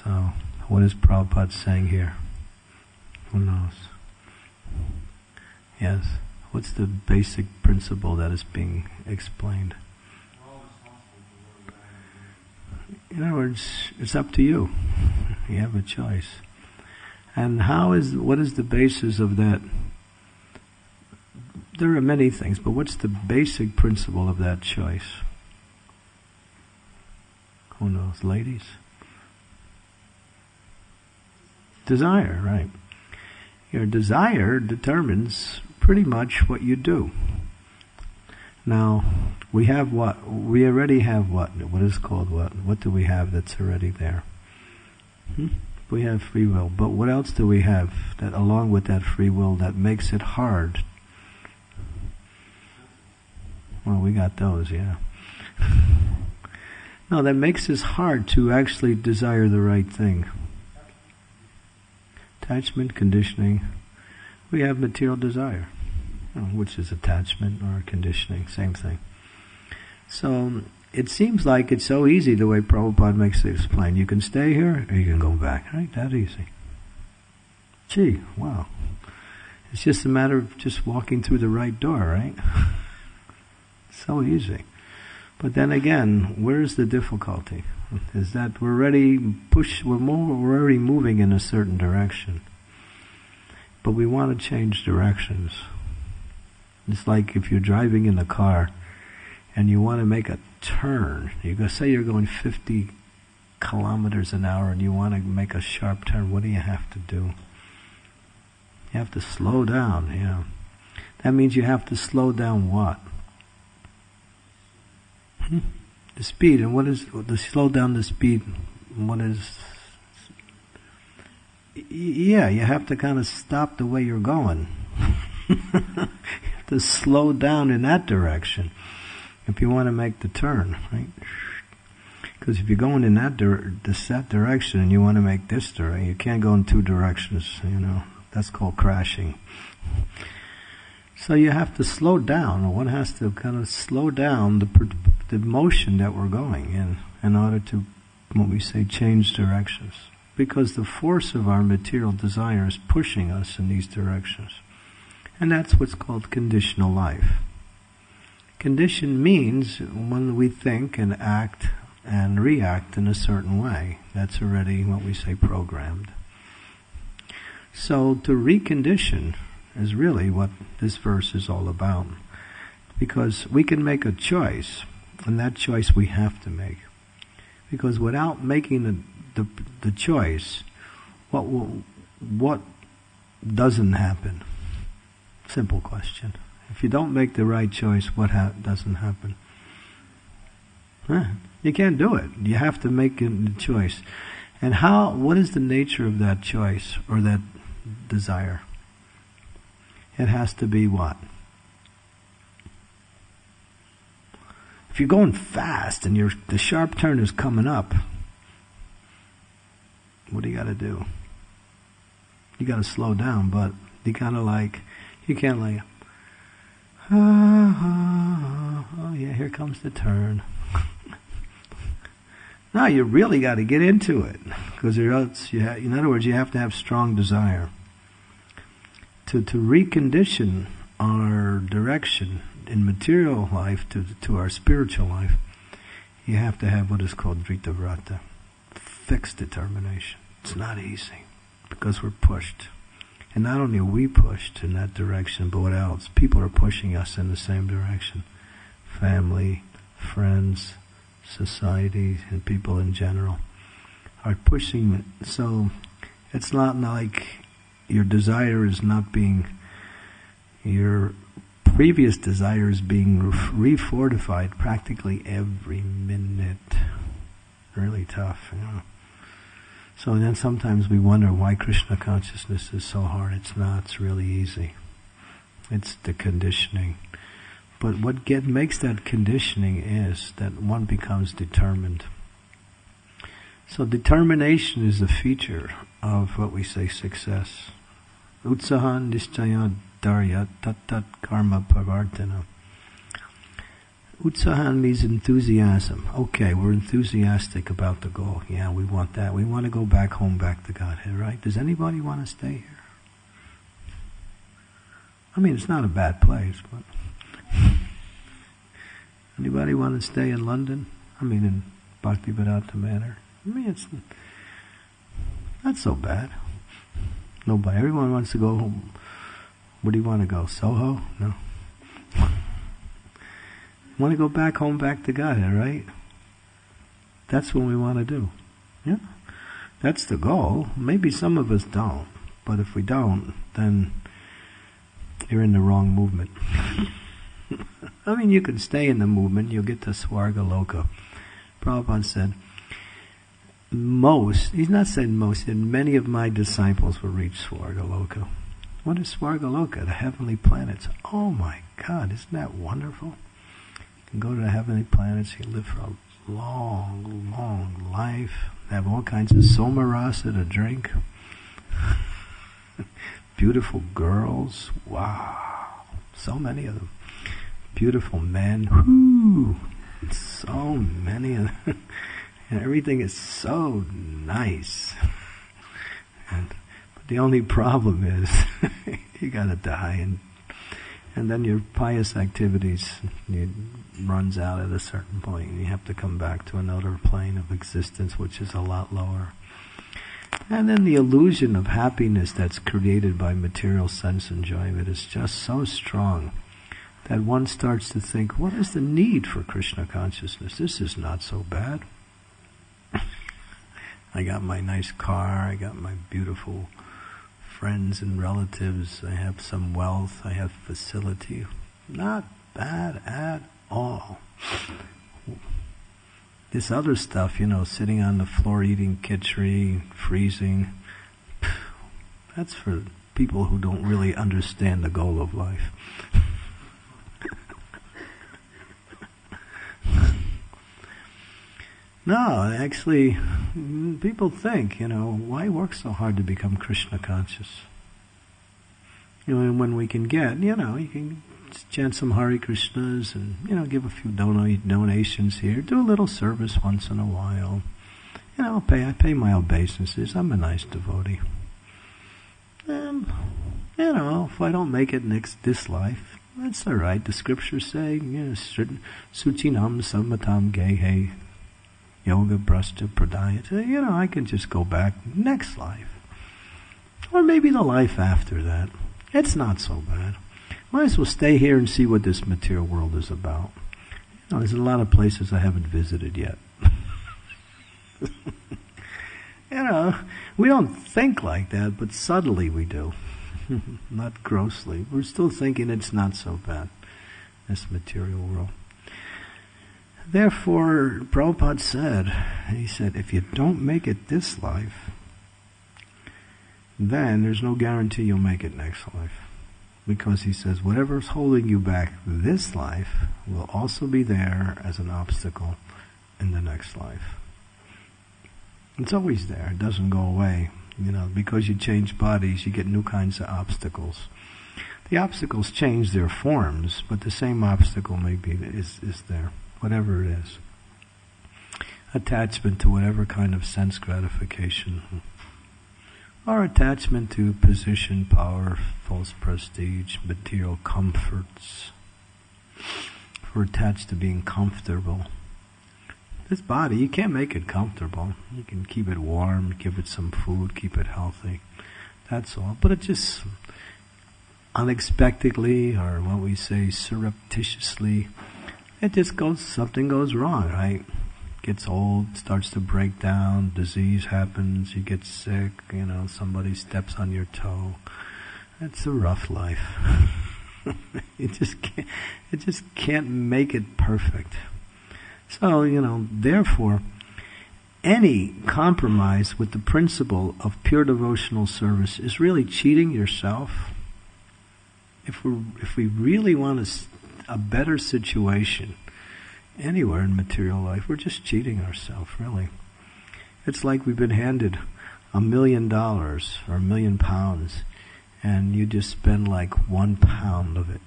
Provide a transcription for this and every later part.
So, what is Prabhupada saying here? Who knows? Yes. What's the basic principle that is being explained? In other words, it's up to you. You have a choice. And what is the basis of that? There are many things, but what's the basic principle of that choice? Who knows? Ladies? Desire, right. Your desire determines pretty much what you do. Now, we have what? We already have what? What is called what? What do we have that's already there? We have free will. But what else do we have that, along with that free will, that makes it hard? Well, we got those, yeah. No, that makes it hard to actually desire the right thing. Attachment, conditioning. We have material desire, which is attachment or conditioning, same thing. So, it seems like it's so easy the way Prabhupada makes it explain. You can stay here or you can go back, right? That easy. Gee, wow. It's just a matter of just walking through the right door, right? So easy. But then again, where's the difficulty? Is that we're already moving in a certain direction. But we want to change directions. It's like if you're driving in a car and you want to make a turn. Say you're going 50 kilometers an hour and you want to make a sharp turn. What do you have to do? You have to slow down, yeah. That means you have to slow down what? The speed. And what is the slow down the speed? What is? Yeah, you have to kind of stop the way you're going. You have to slow down in that direction if you want to make the turn, right? Because if you're going in that direction and you want to make this direction, you can't go in two directions. That's called crashing. So you have to slow down. One has to kind of slow down the motion that we're going in order to, what we say, change directions. Because the force of our material desire is pushing us in these directions. And that's what's called conditional life. Condition means when we think and act and react in a certain way. That's already what we say programmed. So to recondition is really what this verse is all about. Because we can make a choice, and that choice we have to make. Because without making the choice, what doesn't happen? Simple question. If you don't make the right choice, what doesn't happen? You can't do it. You have to make the choice. And what is the nature of that choice or that desire? It has to be what? If you're going fast and the sharp turn is coming up, what do you got to do? You got to slow down, but you can't oh yeah, here comes the turn. No, you really got to get into it, because in other words, you have to have strong desire. To recondition our direction in material life to our spiritual life, you have to have what is called drita vrata, fixed determination. It's not easy, because we're pushed. And not only are we pushed in that direction, but what else? People are pushing us in the same direction. Family, friends, society, and people in general are pushing. So it's not like your desire is not being, your previous desire is being refortified practically every minute. Really tough, So then sometimes we wonder why Krishna consciousness is so hard. It's not. It's really easy. It's the conditioning. But what makes that conditioning is that one becomes determined. So determination is a feature of what we say success. Utsahan nischaya dharya tat karma pavartana. Utsahan means enthusiasm. Okay, we're enthusiastic about the goal. Yeah, we want that. We want to go back home, back to Godhead, right? Does anybody want to stay here? I mean, it's not a bad place, but... Anybody want to stay in London? I mean, in Bhaktivedanta Manor? I mean, it's not so bad. Nobody. Everyone wants to go home. Where do you want to go? Soho? No. Want to go back home, back to Godhead, right? That's what we want to do. Yeah? That's the goal. Maybe some of us don't. But if we don't, then you're in the wrong movement. I mean, you can stay in the movement, you'll get to Swarga Loka. Prabhupada said, he's not saying most, and many of my disciples will reach Swarga Loka. What is Swarga Loka? The heavenly planets. Oh my God, isn't that wonderful? You can go to the heavenly planets, you live for a long, long life, have all kinds of somarasa to drink. Beautiful girls, wow, so many of them. Beautiful men, whoo, so many of them. And everything is so nice. But the only problem is you gotta die, and then your pious activities runs out at a certain point, and you have to come back to another plane of existence, which is a lot lower. And then the illusion of happiness that's created by material sense enjoyment is just so strong that one starts to think, what is the need for Krishna consciousness? This is not so bad. I got my nice car, I got my beautiful friends and relatives, I have some wealth, I have facility. Not bad at all. This other stuff, sitting on the floor eating khichdi, freezing, that's for people who don't really understand the goal of life. No, actually, people think, why work so hard to become Krishna conscious? And when we can get, you can chant some Hare Krishnas and, give a few donations here, do a little service once in a while. I pay my obeisances, I'm a nice devotee. And, if I don't make it this life, that's alright. The scriptures say, Suchinam Samatam Gehe Yoga Brashta Pradayata. I can just go back next life. Or maybe the life after that. It's not so bad. Might as well stay here and see what this material world is about. There's a lot of places I haven't visited yet. We don't think like that, but subtly we do. Not grossly. We're still thinking it's not so bad, this material world. Therefore, Prabhupada said, if you don't make it this life, then there's no guarantee you'll make it next life. Because he says, whatever's holding you back this life will also be there as an obstacle in the next life. It's always there. It doesn't go away. Because you change bodies, you get new kinds of obstacles. The obstacles change their forms, but the same obstacle is there. Whatever it is. Attachment to whatever kind of sense gratification. Or attachment to position, power, false prestige, material comforts. We're attached to being comfortable. This body, you can't make it comfortable. You can keep it warm, give it some food, keep it healthy. That's all. But it just unexpectedly, or what we say surreptitiously, something goes wrong, right? Gets old, starts to break down, disease happens, you get sick, somebody steps on your toe. It's a rough life. You just can't make it perfect. So, therefore, any compromise with the principle of pure devotional service is really cheating yourself. If we really want a better situation anywhere in material life, we're just cheating ourselves, really. It's like we've been handed $1 million or £1 million, and you just spend like 1 pound of it.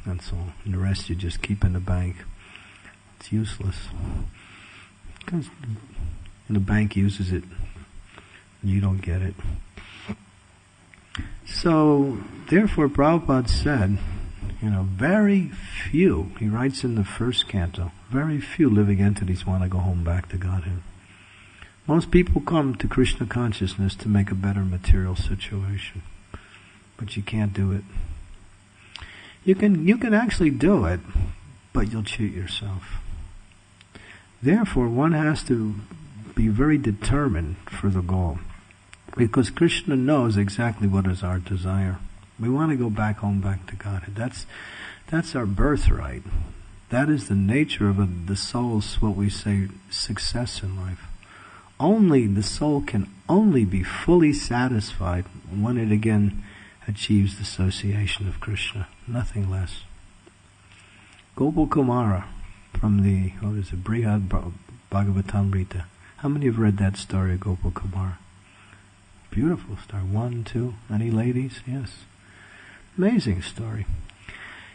That's all. And the rest you just keep in the bank. It's useless. Because the bank uses it, and you don't get it. So, therefore, Prabhupada said, very few, he writes in the first canto, very few living entities want to go home back to Godhead. Most people come to Krishna consciousness to make a better material situation. But you can't do it. You can actually do it, but you'll cheat yourself. Therefore, one has to be very determined for the goal. Because Krishna knows exactly what is our desire. We want to go back home, back to Godhead. That's our birthright. That is the nature of the soul's, what we say, success in life. Only the soul can only be fully satisfied when it again achieves the association of Krishna. Nothing less. Gopal Kumara from the, Brihad Bhagavatamrita. How many have read that story of Gopal Kumara? Beautiful story. 1, 2, any ladies? Yes. Amazing story.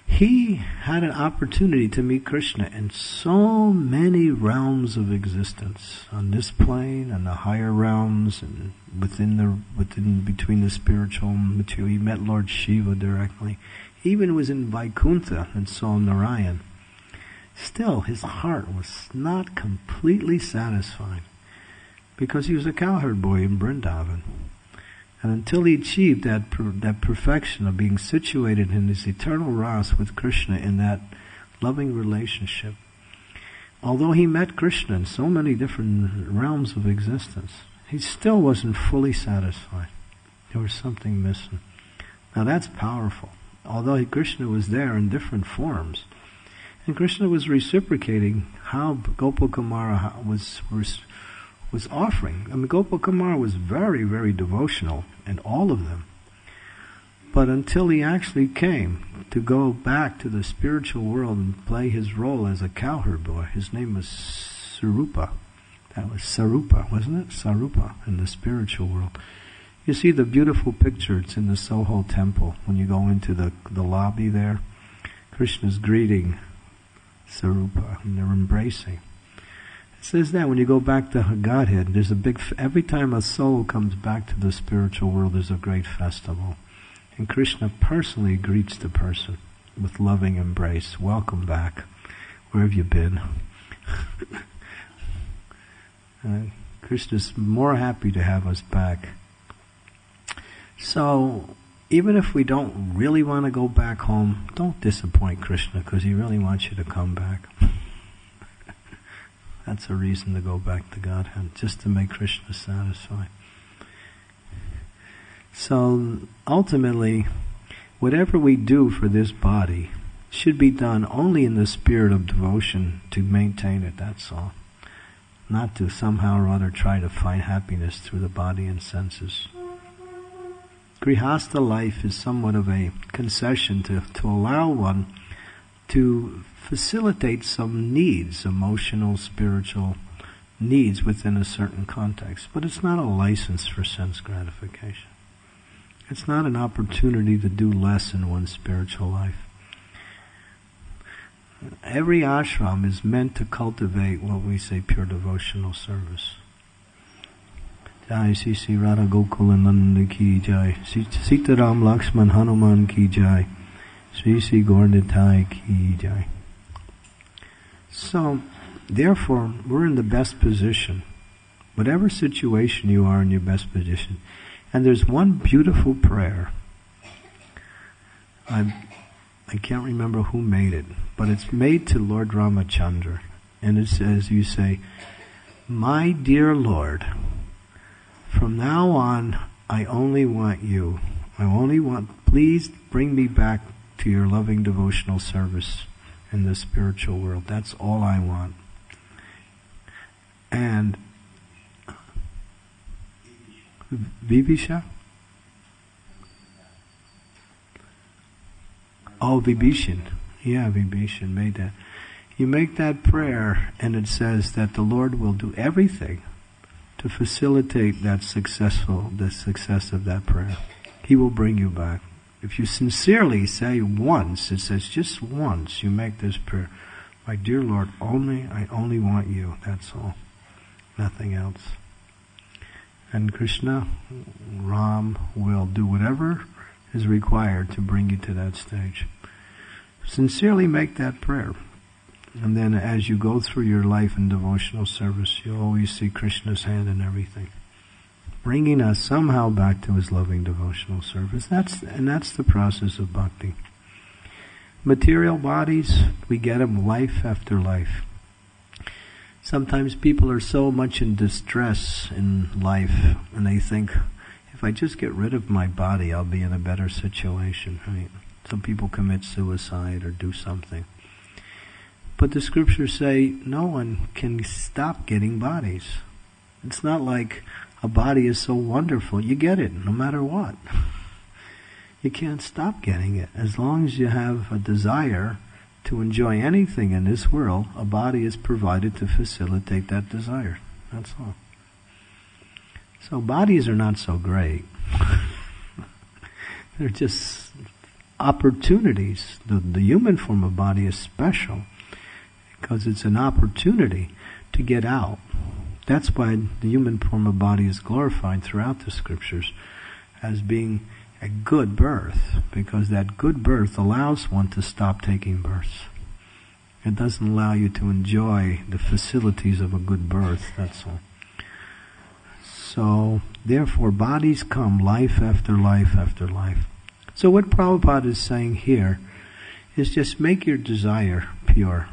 He had an opportunity to meet Krishna in so many realms of existence, on this plane and the higher realms, and between the spiritual and material. He met Lord Shiva directly. He even was in Vaikuntha and saw Narayan. Still, his heart was not completely satisfied because he was a cowherd boy in Vrindavan. And until he achieved that perfection of being situated in his eternal ras with Krishna in that loving relationship, although he met Krishna in so many different realms of existence, he still wasn't fully satisfied. There was something missing. Now that's powerful. Although Krishna was there in different forms, and Krishna was reciprocating how Gopal Kumara was offering. I mean, Gopal Kumara was very, very devotional in all of them. But until he actually came to go back to the spiritual world and play his role as a cowherd boy, his name was Sarupa. That was Sarupa, wasn't it? Sarupa in the spiritual world. You see the beautiful picture, it's in the Soho temple. When you go into the lobby there, Krishna's greeting Sarupa, and they're embracing. It says that when you go back to Godhead, there's every time a soul comes back to the spiritual world, there's a great festival. And Krishna personally greets the person with loving embrace. Welcome back. Where have you been? Krishna's more happy to have us back. So, even if we don't really want to go back home, don't disappoint Krishna, because he really wants you to come back. That's a reason to go back to Godhead, just to make Krishna satisfied. So ultimately, whatever we do for this body should be done only in the spirit of devotion to maintain it, that's all. Not to somehow or other try to find happiness through the body and senses. Grihastha life is somewhat of a concession to allow one to facilitate some needs, emotional, spiritual needs within a certain context. But it's not a license for sense gratification. It's not an opportunity to do less in one's spiritual life. Every ashram is meant to cultivate what we say pure devotional service. Jai Sri Radha Gokulananda ki jai, Sitaram Lakshman Hanuman ki jai, Sri Sri Gaurnitai ki jai. So, therefore, we're in the best position. Whatever situation you are in your best position. And there's one beautiful prayer. I can't remember who made it, but it's made to Lord Ramachandra. And it says, you say, "My dear Lord, from now on, I only want you. Please bring me back to your loving devotional service in the spiritual world. That's all I want." And Vibhisha? Oh, Vibhishan. Yeah, Vibhishan made that. You make that prayer, and it says that the Lord will do everything to facilitate the success of that prayer. He will bring you back. If you sincerely say once, it says just once, you make this prayer, My dear Lord, I only want you, that's all. Nothing else. And Krishna, Ram, will do whatever is required to bring you to that stage. Sincerely make that prayer. And then as you go through your life in devotional service, you'll always see Krishna's hand in everything, bringing us somehow back to his loving devotional service. That's the process of bhakti. Material bodies, we get them life after life. Sometimes people are so much in distress in life, and they think, if I just get rid of my body, I'll be in a better situation. Right? Some people commit suicide or do something. But the scriptures say no one can stop getting bodies. It's not like a body is so wonderful, you get it no matter what. You can't stop getting it. As long as you have a desire to enjoy anything in this world, a body is provided to facilitate that desire. That's all. So bodies are not so great. They're just opportunities. The human form of body is special because it's an opportunity to get out. That's why the human form of body is glorified throughout the scriptures as being a good birth, because that good birth allows one to stop taking births. It doesn't allow you to enjoy the facilities of a good birth, that's all. So, therefore, bodies come life after life after life. So what Prabhupada is saying here is just make your desire pure.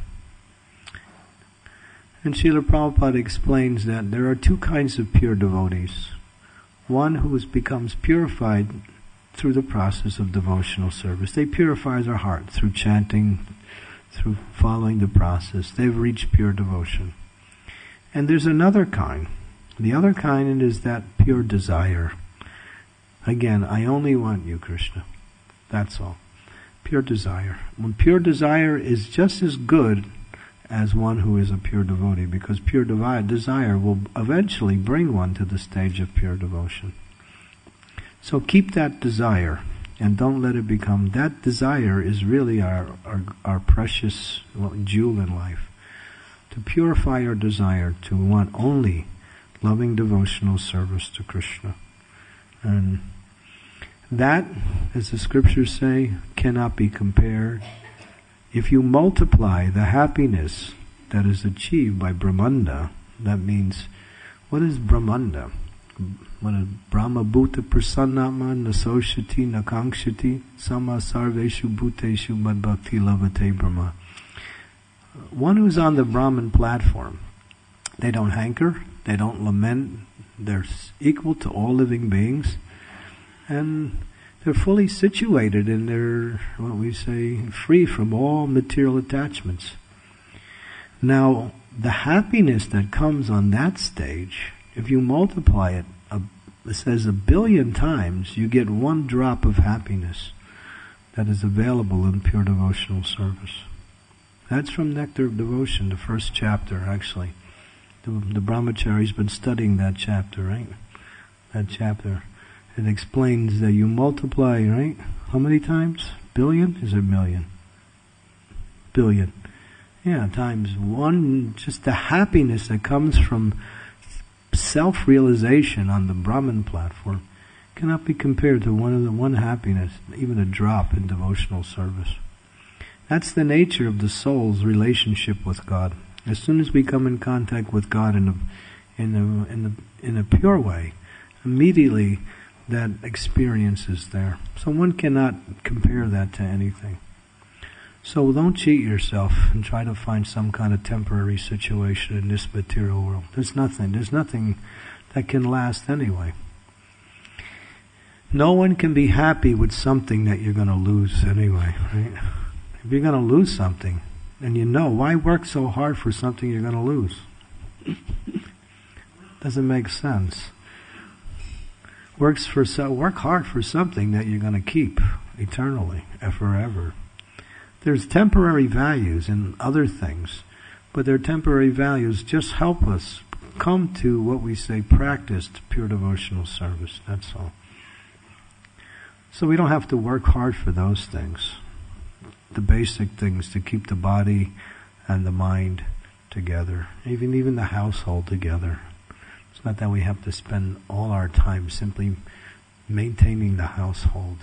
And Srila Prabhupada explains that there are two kinds of pure devotees. One who becomes purified through the process of devotional service. They purify their heart through chanting, through following the process. They've reached pure devotion. And there's another kind. The other kind is that pure desire. Again, I only want you, Krishna. That's all. Pure desire. When pure desire is just as good as one who is a pure devotee, because pure desire will eventually bring one to the stage of pure devotion. So keep that desire, and don't let it become, that desire is really our precious jewel in life. To purify our desire to want only loving devotional service to Krishna. And that, as the scriptures say, cannot be compared. If you multiply the happiness that is achieved by Brahmanda, that means, what is Brahmanda? What is Brahma Bhuta Prasannatma Nasoshati Nakankshati Sama Sarveshu Bhuteshu Mad Bhakti Lavate Brahma. One who's on the Brahman platform, they don't hanker, they don't lament, they're equal to all living beings, and they're fully situated and they're, what we say, free from all material attachments. Now, the happiness that comes on that stage, if you multiply it, it says 1 billion times, you get one drop of happiness that is available in pure devotional service. That's from Nectar of Devotion, the first chapter, actually. The brahmachari's been studying that chapter, right? That chapter. It explains that you multiply, right? How many times? Billion? Is it million? Billion. Yeah, times one, just the happiness that comes from self-realization on the Brahman platform cannot be compared to one happiness, even a drop in devotional service. That's the nature of the soul's relationship with God. As soon as we come in contact with God in a pure way, immediately that experience is there. So one cannot compare that to anything. So don't cheat yourself and try to find some kind of temporary situation in this material world. There's nothing that can last anyway. No one can be happy with something that you're going to lose anyway, right? If you're going to lose something, and you know, why work so hard for something you're going to lose? Doesn't make sense. Work hard for something that you're going to keep eternally and forever. There's temporary values in other things, but their temporary values just help us come to what we say practiced pure devotional service. That's all. So we don't have to work hard for those things, the basic things to keep the body and the mind together, even the household together. It's not that we have to spend all our time simply maintaining the household.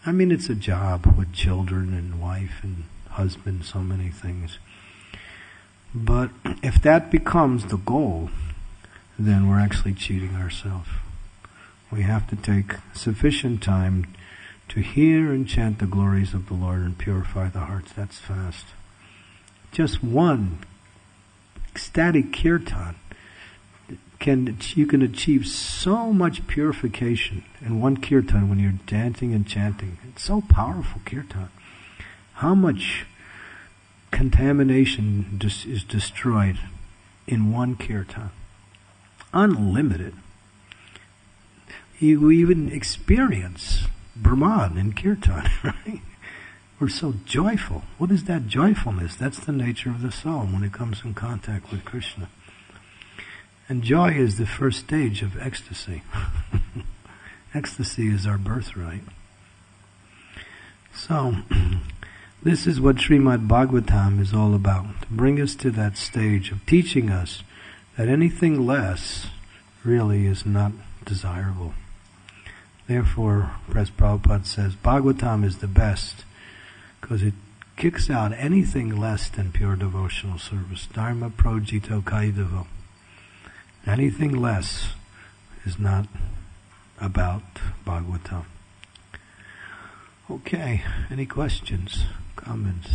I mean, it's a job with children and wife and husband, so many things. But if that becomes the goal, then we're actually cheating ourselves. We have to take sufficient time to hear and chant the glories of the Lord and purify the hearts. That's fast. Just one ecstatic kirtan you can achieve so much purification in one kirtan when you're dancing and chanting. It's so powerful, kirtan. How much contamination is destroyed in one kirtan? Unlimited. You even experience Brahman in kirtan, right? We're so joyful. What is that joyfulness? That's the nature of the soul when it comes in contact with Krishna. And joy is the first stage of ecstasy. Ecstasy is our birthright. So, this is what Srimad Bhagavatam is all about, to bring us to that stage of teaching us that anything less really is not desirable. Therefore, Prabhupada says, Bhagavatam is the best, because it kicks out anything less than pure devotional service. Dharma projito kaidavo. Anything less is not about Bhagavatam. Okay, any questions, comments?